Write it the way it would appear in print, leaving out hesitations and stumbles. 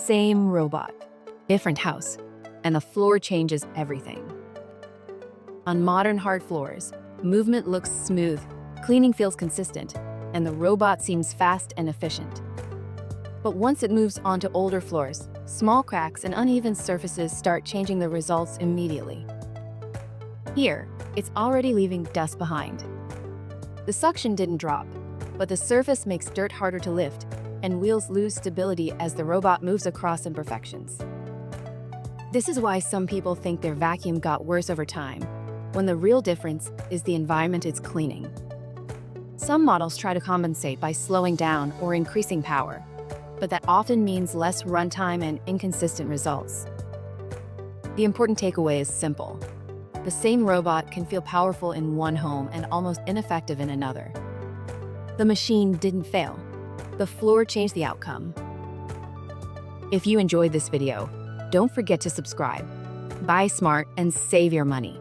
Same robot, different house, and the floor changes everything. On modern hard floors, movement looks smooth, cleaning feels consistent, and the robot seems fast and efficient. But once it moves onto older floors, small cracks and uneven surfaces start changing the results immediately. Here, it's already leaving dust behind. The suction didn't drop, but the surface makes dirt harder to lift, and wheels lose stability as the robot moves across imperfections. This is why some people think their vacuum got worse over time, when the real difference is the environment it's cleaning. Some models try to compensate by slowing down or increasing power, but that often means less runtime and inconsistent results. The important takeaway is simple. The same robot can feel powerful in one home and almost ineffective in another. The machine didn't fail. The floor changed the outcome. If you enjoyed this video, don't forget to subscribe. Buy smart and save your money.